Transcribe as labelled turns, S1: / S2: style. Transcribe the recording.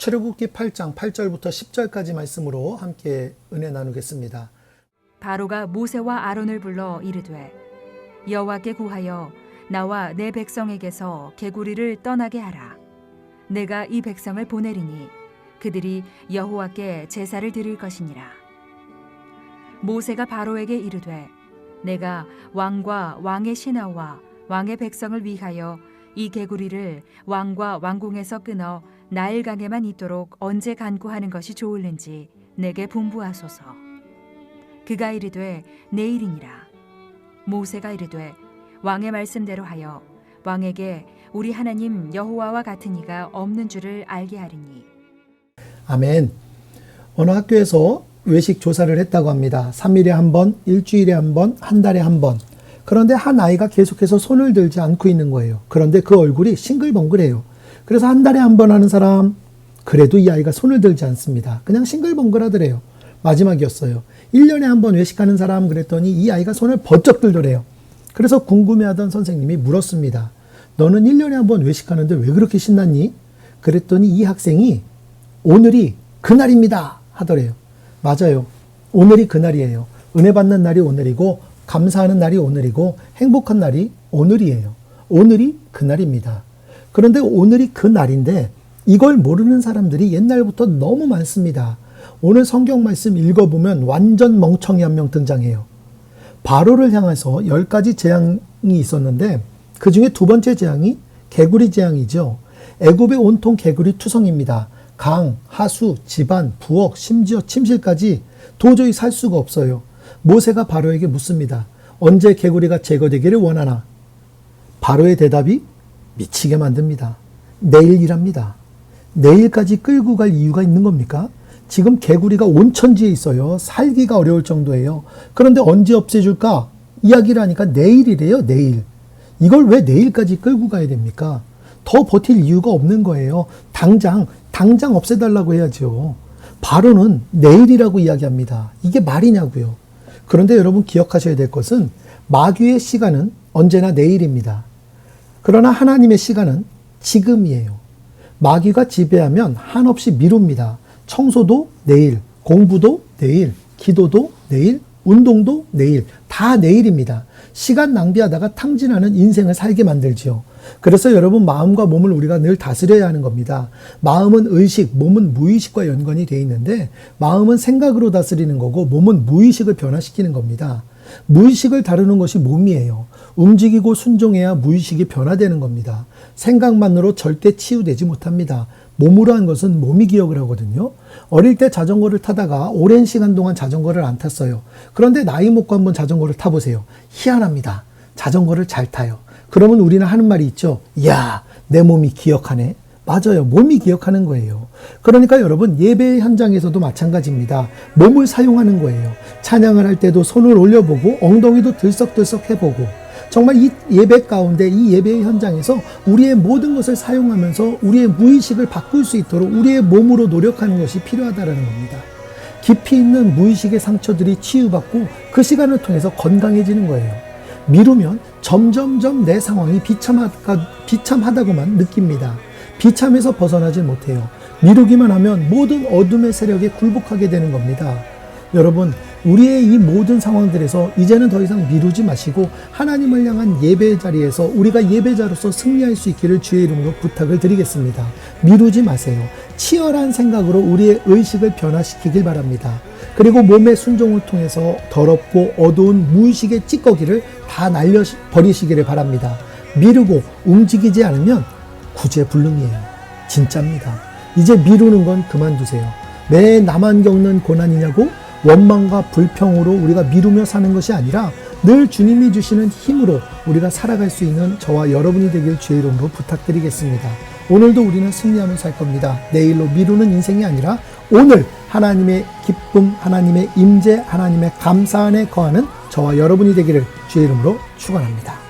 S1: 출애굽기 8장 8절부터 10절까지 말씀으로 함께 은혜 나누겠습니다.
S2: 바로가 모세와 아론을 불러 이르되 여호와께 구하여 나와 내 백성에게서 개구리를 떠나게 하라. 내가 이 백성을 보내리니 그들이 여호와께 제사를 드릴 것이니라. 모세가 바로에게 이르되 내가 왕과 왕의 신하와 왕의 백성을 위하여 이 개구리를 왕과 왕궁에서 끊어 나일강에만 있도록 언제 간구하는 것이 좋을는지 내게 분부하소서. 그가 이르되 내일이니라. 모세가 이르되 왕의 말씀대로 하여 왕에게 우리 하나님 여호와와 같은 이가 없는 줄을 알게 하리니.
S1: 아멘. 어느 학교에서 외식 조사를 했다고 합니다. 3일에 한 번, 일주일에 한 번, 한 달에 한 번. 그런데 한 아이가 계속해서 손을 들지 않고 있는 거예요. 그런데 그 얼굴이 싱글벙글해요. 그래서 한 달에 한 번 하는 사람, 그래도 이 아이가 손을 들지 않습니다. 그냥 싱글벙글하더래요. 마지막이었어요. 1년에 한 번 외식하는 사람 그랬더니 이 아이가 손을 번쩍 들더래요. 그래서 궁금해하던 선생님이 물었습니다. 너는 1년에 한 번 외식하는데 왜 그렇게 신났니? 그랬더니 이 학생이 오늘이 그날입니다 하더래요. 맞아요. 오늘이 그날이에요. 은혜 받는 날이 오늘이고 감사하는 날이 오늘이고 행복한 날이 오늘이에요. 오늘이 그날입니다. 그런데 오늘이 그날인데 이걸 모르는 사람들이 옛날부터 너무 많습니다. 오늘 성경 말씀 읽어보면 완전 멍청이 한 명 등장해요. 바로를 향해서 10가지 재앙이 있었는데 그 중에 두 번째 재앙이 개구리 재앙이죠. 애굽의 온통 개구리 투성입니다. 강, 하수, 집안, 부엌, 심지어 침실까지 도저히 살 수가 없어요. 모세가 바로에게 묻습니다. 언제 개구리가 제거되기를 원하나? 바로의 대답이 미치게 만듭니다. 내일이랍니다. 내일까지 끌고 갈 이유가 있는 겁니까? 지금 개구리가 온천지에 있어요. 살기가 어려울 정도예요. 그런데 언제 없애줄까? 이야기를 하니까 내일이래요. 내일. 이걸 왜 내일까지 끌고 가야 됩니까? 더 버틸 이유가 없는 거예요. 당장 없애달라고 해야죠. 바로는 내일이라고 이야기합니다. 이게 말이냐고요. 그런데 여러분 기억하셔야 될 것은 마귀의 시간은 언제나 내일입니다. 그러나 하나님의 시간은 지금이에요. 마귀가 지배하면 한없이 미룹니다. 청소도 내일, 공부도 내일, 기도도 내일, 운동도 내일, 다 내일입니다. 시간 낭비하다가 탕진하는 인생을 살게 만들지요. 그래서 여러분 마음과 몸을 우리가 늘 다스려야 하는 겁니다. 마음은 의식, 몸은 무의식과 연관이 되어 있는데 마음은 생각으로 다스리는 거고 몸은 무의식을 변화시키는 겁니다. 무의식을 다루는 것이 몸이에요. 움직이고 순종해야 무의식이 변화되는 겁니다. 생각만으로 절대 치유되지 못합니다. 몸으로 한 것은 몸이 기억을 하거든요. 어릴 때 자전거를 타다가 오랜 시간 동안 자전거를 안 탔어요. 그런데 나이 먹고 한번 자전거를 타보세요. 희한합니다. 자전거를 잘 타요. 그러면 우리는 하는 말이 있죠. 이야, 내 몸이 기억하네. 맞아요. 몸이 기억하는 거예요. 그러니까 여러분 예배 현장에서도 마찬가지입니다. 몸을 사용하는 거예요. 찬양을 할 때도 손을 올려보고 엉덩이도 들썩들썩 해보고 정말 이 예배 가운데 이 예배 현장에서 우리의 모든 것을 사용하면서 우리의 무의식을 바꿀 수 있도록 우리의 몸으로 노력하는 것이 필요하다는 겁니다. 깊이 있는 무의식의 상처들이 치유받고 그 시간을 통해서 건강해지는 거예요. 미루면 점점점 내 상황이 비참하다고만 느낍니다. 비참해서 벗어나지 못해요. 미루기만 하면 모든 어둠의 세력에 굴복하게 되는 겁니다. 여러분, 우리의 이 모든 상황들에서 이제는 더 이상 미루지 마시고 하나님을 향한 예배 자리에서 우리가 예배자로서 승리할 수 있기를 주의 이름으로 부탁을 드리겠습니다. 미루지 마세요. 치열한 생각으로 우리의 의식을 변화시키길 바랍니다. 그리고 몸의 순종을 통해서 더럽고 어두운 무의식의 찌꺼기를 다 날려버리시기를 바랍니다. 미루고 움직이지 않으면 구제불능이에요. 진짜입니다. 이제 미루는 건 그만두세요. 왜 나만 겪는 고난이냐고 원망과 불평으로 우리가 미루며 사는 것이 아니라 늘 주님이 주시는 힘으로 우리가 살아갈 수 있는 저와 여러분이 되길 주의 이름으로 부탁드리겠습니다. 오늘도 우리는 승리하며 살 겁니다. 내일로 미루는 인생이 아니라 오늘 하나님의 기쁨, 하나님의 임재, 하나님의 감사 안에 거하는 저와 여러분이 되기를 주의 이름으로 축원합니다.